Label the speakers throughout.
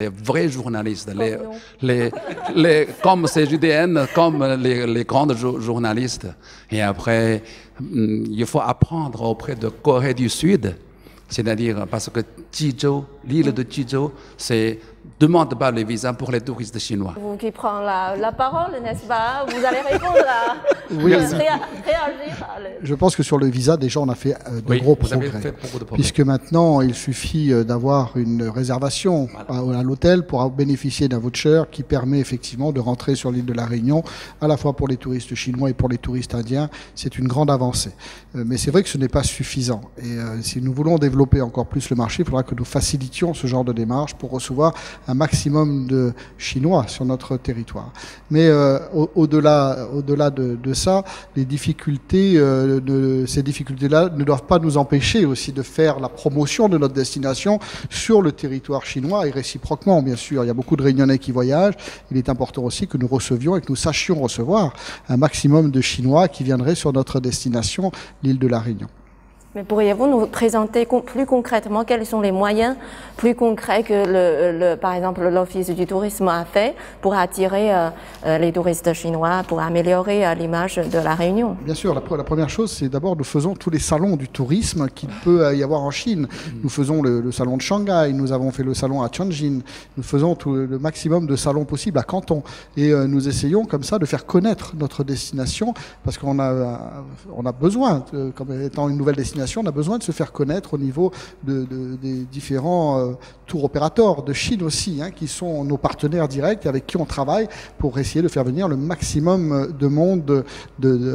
Speaker 1: Les vrais journalistes, comme ces JDN, comme les grands journalistes. Et après, il faut apprendre auprès de Corée du Sud, c'est-à-dire parce que Jizhou, l'île de Jizhou, demande pas le visa pour les touristes chinois.
Speaker 2: Vous qui prenez la parole, n'est-ce pas? Vous allez répondre
Speaker 3: oui.
Speaker 2: réagir.
Speaker 3: Je pense que sur le visa, déjà, on a fait de gros progrès. Puisque maintenant, il suffit d'avoir une réservation à l'hôtel pour bénéficier d'un voucher qui permet effectivement de rentrer sur l'île de la Réunion, à la fois pour les touristes chinois et pour les touristes indiens. C'est une grande avancée. Mais c'est vrai que ce n'est pas suffisant. Et si nous voulons développer encore plus le marché, il faudra que nous facilitions ce genre de démarche pour recevoir un maximum de Chinois sur notre territoire. Mais au-delà de ça, les difficultés, ces difficultés-là ne doivent pas nous empêcher aussi de faire la promotion de notre destination sur le territoire chinois et réciproquement, bien sûr. Il y a beaucoup de Réunionnais qui voyagent. Il est important aussi que nous recevions et que nous sachions recevoir un maximum de Chinois qui viendraient sur notre destination, l'île de la Réunion.
Speaker 2: Mais pourriez-vous nous présenter plus concrètement quels sont les moyens plus concrets que, par exemple, l'Office du tourisme a fait pour attirer les touristes chinois, pour améliorer l'image de la Réunion?
Speaker 3: Bien sûr, la première chose, c'est d'abord nous faisons tous les salons du tourisme qu'il peut y avoir en Chine. Nous faisons le salon de Shanghai, nous avons fait le salon à Tianjin, nous faisons le maximum de salons possibles à Canton. Et nous essayons comme ça de faire connaître notre destination parce qu'on a besoin, comme étant une nouvelle destination, on a besoin de se faire connaître au niveau des différents tour opérateurs de Chine aussi, qui sont nos partenaires directs et avec qui on travaille pour essayer de faire venir le maximum de monde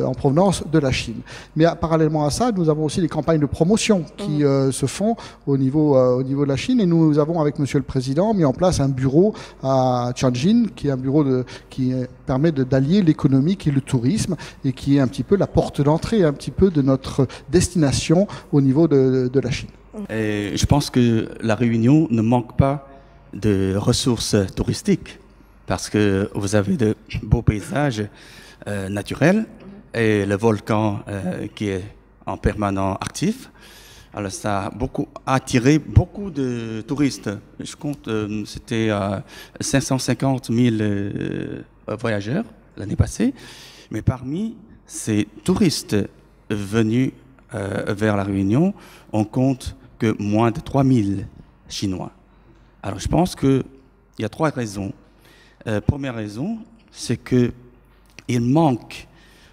Speaker 3: en provenance de la Chine. Mais parallèlement à ça, nous avons aussi des campagnes de promotion qui se font au niveau de la Chine et nous avons avec Monsieur le Président mis en place un bureau à Tianjin qui est un bureau qui permet d'allier l'économique et le tourisme et qui est un petit peu la porte d'entrée un petit peu de notre destination au niveau de la Chine.
Speaker 4: Et je pense que la Réunion ne manque pas de ressources touristiques parce que vous avez de beaux paysages naturels et le volcan qui est en permanent actif. Alors ça a attiré beaucoup de touristes. Je compte, c'était 550 000 voyageurs l'année passée. Mais parmi ces touristes venus vers la Réunion, on compte que moins de 3 000 Chinois. Alors je pense qu'il y a trois raisons. Première raison, c'est qu'il manque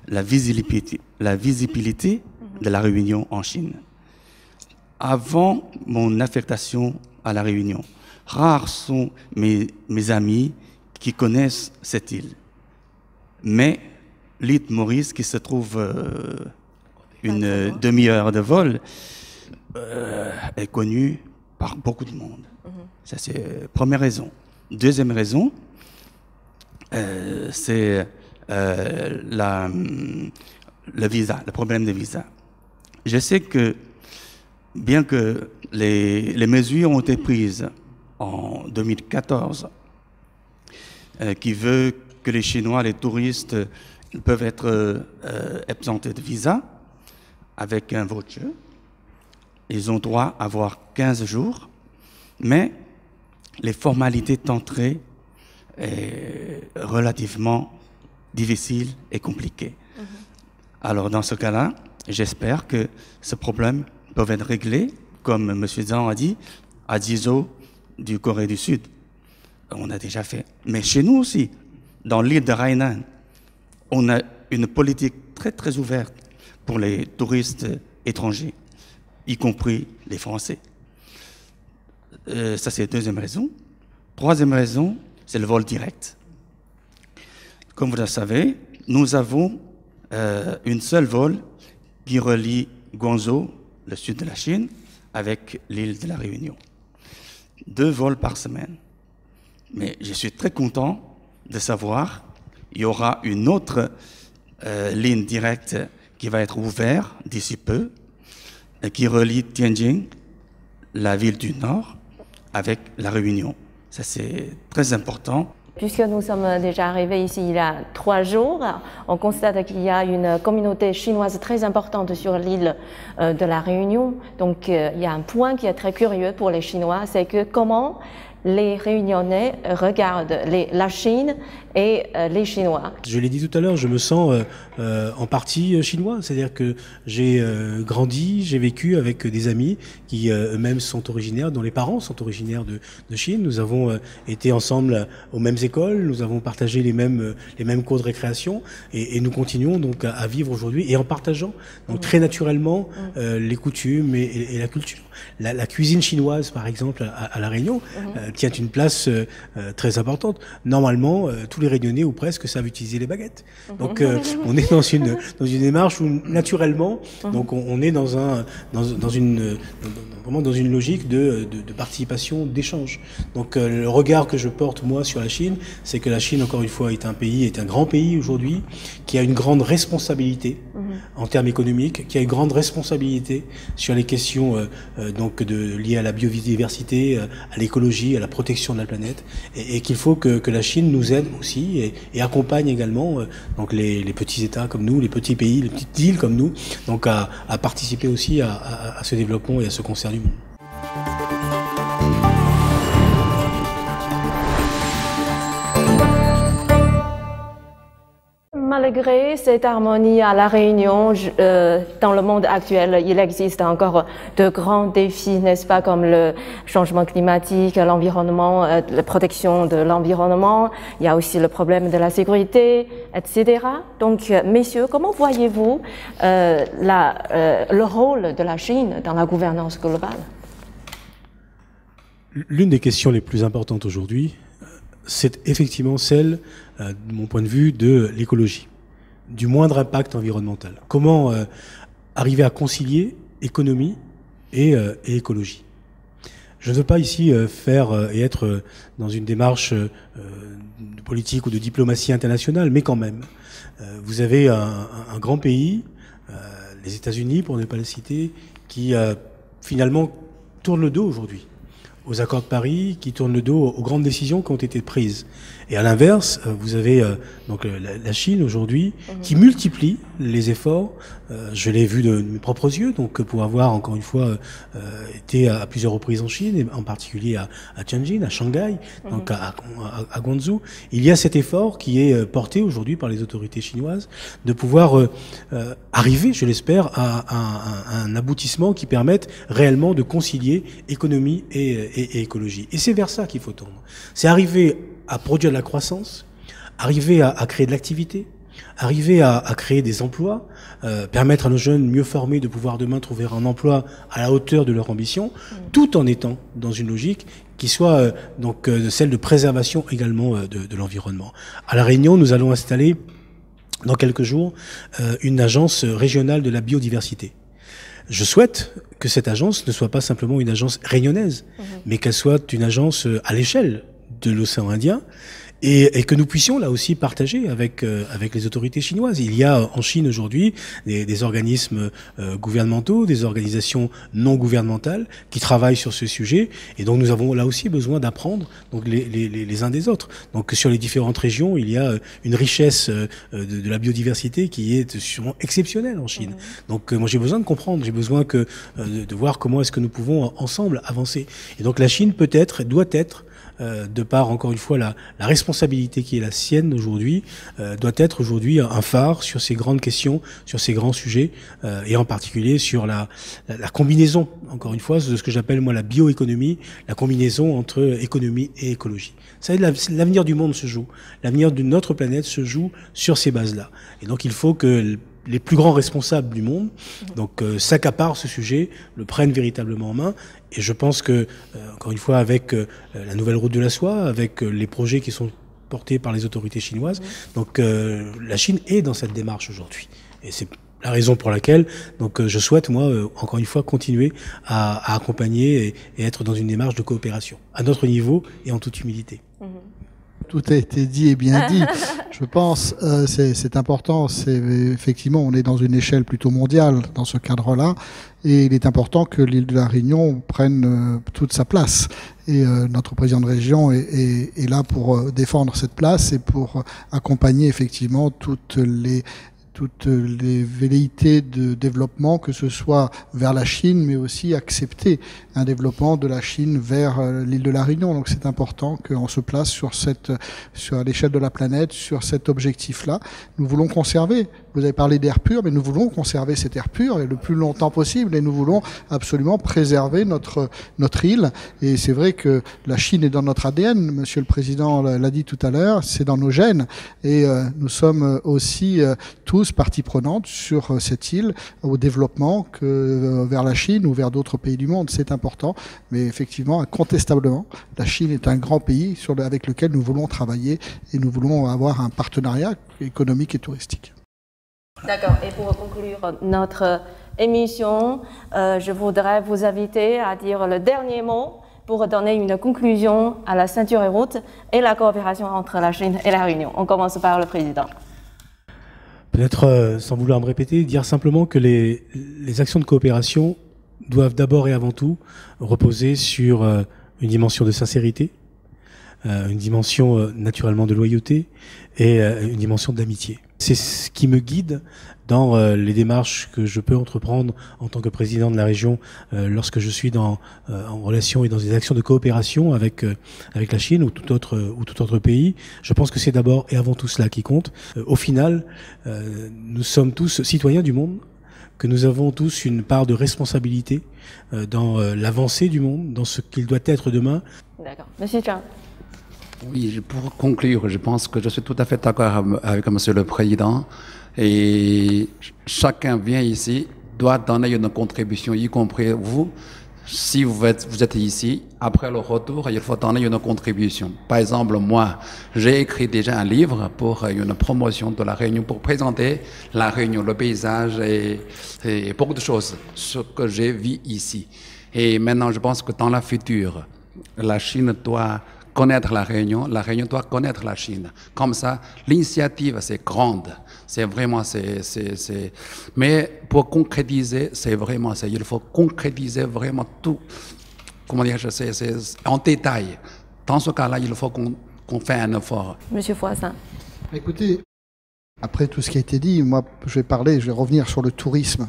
Speaker 4: la visibilité de la Réunion en Chine. Avant mon affectation à la Réunion, rares sont mes amis qui connaissent cette île. Mais l'île Maurice, qui se trouve une demi-heure de vol, est connue par beaucoup de monde. Ça, c'est la première raison. Deuxième raison, c'est le visa, le problème de visa. Je sais que, bien que les mesures ont été prises en 2014, qui veut que les Chinois, les touristes, peuvent être exemptés de visa avec un voucher. Ils ont droit à avoir 15 jours, mais les formalités d'entrée sont relativement difficiles et compliquées. Alors, dans ce cas-là, j'espère que ce problème peut être réglé, comme M. Zhang a dit, à Jizhou du Corée du Sud. On a déjà fait. Mais chez nous aussi, dans l'île de Hainan, on a une politique très, très ouverte pour les touristes étrangers, y compris les Français. Ça, c'est la deuxième raison. Troisième raison, c'est le vol direct. Comme vous le savez, nous avons une seule vol qui relie Guangzhou, le sud de la Chine, avec l'île de la Réunion. 2 vols par semaine. Mais je suis très content de savoir qu'il y aura une autre ligne directe qui va être ouverte d'ici peu, qui relie Tianjin, la ville du Nord, avec la Réunion. Ça, c'est très important.
Speaker 2: Puisque nous sommes déjà arrivés ici il y a 3 jours, on constate qu'il y a une communauté chinoise très importante sur l'île de la Réunion. Donc il y a un point qui est très curieux pour les Chinois, c'est que comment les Réunionnais regardent la Chine et les Chinois?
Speaker 5: Je l'ai dit tout à l'heure, je me sens en partie chinois, c'est-à-dire que j'ai grandi, j'ai vécu avec des amis qui eux-mêmes sont originaires, dont les parents sont originaires de Chine. Nous avons été ensemble aux mêmes écoles, nous avons partagé les mêmes cours de récréation et nous continuons donc à vivre aujourd'hui et en partageant donc très naturellement les coutumes et la culture. La cuisine chinoise, par exemple, à La Réunion, tient une place très importante. Normalement, tous les Réunionnais ou presque savent utiliser les baguettes. Donc, on est dans une démarche où naturellement, donc on est vraiment dans une logique de participation, d'échange. Donc, le regard que je porte moi sur la Chine, c'est que la Chine, encore une fois, est un grand pays aujourd'hui qui a une grande responsabilité en termes économiques, qui a une grande responsabilité sur les questions liées à la biodiversité, à l'écologie, à la protection de la planète, et qu'il faut que la Chine nous aide aussi et accompagne également donc les petits États comme nous, les petits pays, les petites îles comme nous, donc à participer aussi à ce développement et à ce concert du monde.
Speaker 2: Malgré cette harmonie à La Réunion, dans le monde actuel, il existe encore de grands défis, n'est-ce pas, comme le changement climatique, l'environnement, la protection de l'environnement. Il y a aussi le problème de la sécurité, etc. Donc, messieurs, comment voyez-vous le rôle de la Chine dans la gouvernance globale?
Speaker 5: L'une des questions les plus importantes aujourd'hui, c'est effectivement celle, de mon point de vue, de l'écologie, du moindre impact environnemental. Comment arriver à concilier économie et écologie? Je ne veux pas ici faire et être dans une démarche de politique ou de diplomatie internationale, mais quand même. Vous avez un grand pays, les États-Unis, pour ne pas le citer, qui finalement tourne le dos aujourd'hui aux accords de Paris, qui tournent le dos aux grandes décisions qui ont été prises. Et à l'inverse, vous avez donc la Chine aujourd'hui qui multiplie les efforts. Je l'ai vu de mes propres yeux, donc pour avoir encore une fois été à plusieurs reprises en Chine, et en particulier à Tianjin, à Shanghai, donc à Guangzhou. Il y a cet effort qui est porté aujourd'hui par les autorités chinoises de pouvoir arriver, je l'espère, à un aboutissement qui permette réellement de concilier économie et écologie. Et c'est vers ça qu'il faut tendre. C'est arriver à produire de la croissance, arriver à créer de l'activité, arriver à créer des emplois, permettre à nos jeunes mieux formés de pouvoir demain trouver un emploi à la hauteur de leur ambition, tout en étant dans une logique qui soit donc celle de préservation également de l'environnement. À La Réunion, nous allons installer dans quelques jours une agence régionale de la biodiversité. Je souhaite que cette agence ne soit pas simplement une agence réunionnaise, mais qu'elle soit une agence à l'échelle de l'océan Indien, et que nous puissions là aussi partager avec les autorités chinoises. Il y a en Chine aujourd'hui des organismes gouvernementaux, des organisations non gouvernementales qui travaillent sur ce sujet, et donc nous avons là aussi besoin d'apprendre donc les uns des autres. Donc sur les différentes régions, il y a une richesse de la biodiversité qui est sûrement exceptionnelle en Chine. Donc moi j'ai besoin de comprendre, j'ai besoin de voir comment est-ce que nous pouvons ensemble avancer. Et donc la Chine peut-être, doit être, de par encore une fois la responsabilité qui est la sienne aujourd'hui, doit être aujourd'hui un phare sur ces grandes questions, sur ces grands sujets, et en particulier sur la combinaison, encore une fois, de ce que j'appelle moi la bioéconomie, la combinaison entre économie et écologie. Ça, l'avenir du monde se joue, l'avenir de notre planète se joue sur ces bases-là. Et donc il faut que les plus grands responsables du monde donc s'accaparent ce sujet, le prennent véritablement en main. Et je pense que, encore une fois, avec la nouvelle route de la soie, avec les projets qui sont portés par les autorités chinoises, donc la Chine est dans cette démarche aujourd'hui. Et c'est la raison pour laquelle donc je souhaite, moi, encore une fois, continuer à accompagner et être dans une démarche de coopération, à notre niveau et en toute humilité.
Speaker 3: Tout a été dit et bien dit. Je pense c'est important. C'est effectivement, on est dans une échelle plutôt mondiale dans ce cadre-là, et il est important que l'île de la Réunion prenne toute sa place. Et notre président de région est là pour défendre cette place et pour accompagner effectivement toutes les toutes les velléités de développement, que ce soit vers la Chine, mais aussi accepter un développement de la Chine vers l'île de la Réunion. Donc c'est important qu'on se place sur l'échelle de la planète, sur cet objectif-là. Nous voulons conserver, vous avez parlé d'air pur, mais nous voulons conserver cet air pur et le plus longtemps possible, et nous voulons absolument préserver notre île. Et c'est vrai que la Chine est dans notre ADN, Monsieur le Président l'a dit tout à l'heure, c'est dans nos gènes, et nous sommes aussi tous partie prenante sur cette île au développement vers la Chine ou vers d'autres pays du monde. C'est important, mais effectivement, incontestablement, la Chine est un grand pays avec lequel nous voulons travailler et nous voulons avoir un partenariat économique et touristique.
Speaker 2: D'accord. Et pour conclure notre émission, je voudrais vous inviter à dire le dernier mot pour donner une conclusion à la ceinture et route et la coopération entre la Chine et la Réunion. On commence par le président.
Speaker 5: Peut-être, sans vouloir me répéter, dire simplement que les actions de coopération doivent d'abord et avant tout reposer sur une dimension de sincérité, une dimension naturellement de loyauté et une dimension d'amitié. C'est ce qui me guide dans les démarches que je peux entreprendre en tant que président de la région lorsque je suis en relation et dans des actions de coopération avec la Chine ou tout autre pays. Je pense que c'est d'abord et avant tout cela qui compte. Au final, nous sommes tous citoyens du monde, que nous avons tous une part de responsabilité dans l'avancée du monde, dans ce qu'il doit être demain.
Speaker 2: D'accord. Monsieur Zhang.
Speaker 1: Oui, pour conclure, je pense que je suis tout à fait d'accord avec Monsieur le Président. Et chacun vient ici, doit donner une contribution, y compris vous. Si vous êtes ici, après le retour, il faut donner une contribution. Par exemple, moi, j'ai écrit déjà un livre pour une promotion de la Réunion, pour présenter la Réunion, le paysage et beaucoup de choses, ce que j'ai vu ici. Et maintenant, je pense que dans la future, la Chine doit connaître la Réunion doit connaître la Chine. Comme ça, l'initiative, c'est grande. C'est vraiment, mais pour concrétiser, il faut concrétiser vraiment tout. Comment dire, c'est en détail. Dans ce cas-là, il faut qu'on fasse un effort.
Speaker 2: Monsieur Foissin.
Speaker 3: Écoutez, après tout ce qui a été dit, moi, je vais revenir sur le tourisme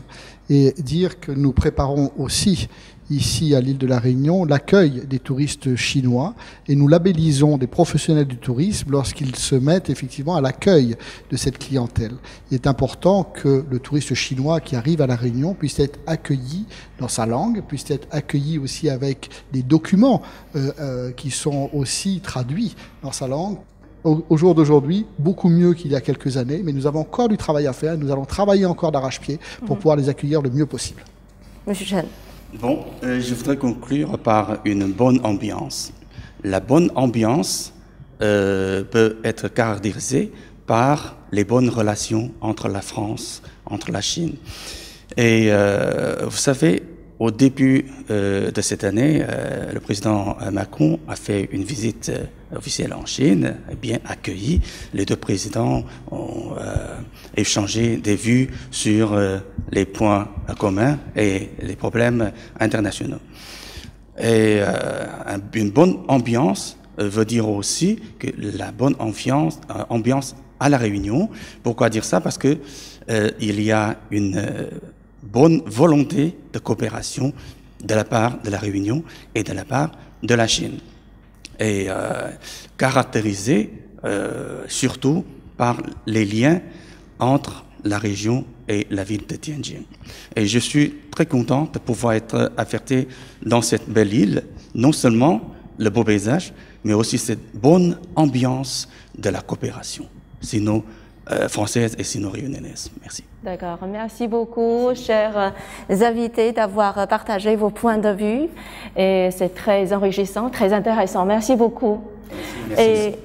Speaker 3: et dire que nous préparons aussi ici à l'île de la Réunion l'accueil des touristes chinois et nous labellisons des professionnels du tourisme lorsqu'ils se mettent effectivement à l'accueil de cette clientèle. Il est important que le touriste chinois qui arrive à la Réunion puisse être accueilli dans sa langue, puisse être accueilli aussi avec des documents qui sont aussi traduits dans sa langue. Au jour d'aujourd'hui, beaucoup mieux qu'il y a quelques années, mais nous avons encore du travail à faire. Nous allons travailler encore d'arrache-pied pour pouvoir les accueillir le mieux possible.
Speaker 2: Monsieur Chen.
Speaker 4: Bon, je voudrais conclure par une bonne ambiance. La bonne ambiance peut être caractérisée par les bonnes relations entre la France, entre la Chine. Et vous savez, au début de cette année, le président Macron a fait une visite officielle en Chine, bien accueillie. Les deux présidents ont échangé des vues sur les points communs et les problèmes internationaux. Et une bonne ambiance veut dire aussi que la bonne ambiance à la Réunion. Pourquoi dire ça? Parce que il y a une bonne volonté de coopération de la part de la Réunion et de la part de la Chine. Et caractérisée surtout par les liens entre la région et la ville de Tianjin. Et je suis très content de pouvoir être affecté dans cette belle île, non seulement le beau paysage, mais aussi cette bonne ambiance de la coopération sino-française et sino-réunionnaise. Merci.
Speaker 2: D'accord. Merci beaucoup, chers invités, d'avoir partagé vos points de vue. Et c'est très enrichissant, très intéressant. Merci beaucoup.
Speaker 4: Merci.
Speaker 2: Et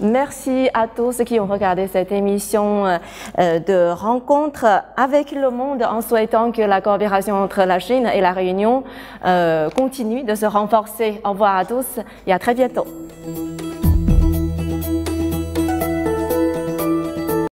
Speaker 2: merci à tous qui ont regardé cette émission de rencontre avec le monde, en souhaitant que la coopération entre la Chine et la Réunion continue de se renforcer. Au revoir à tous et à très bientôt.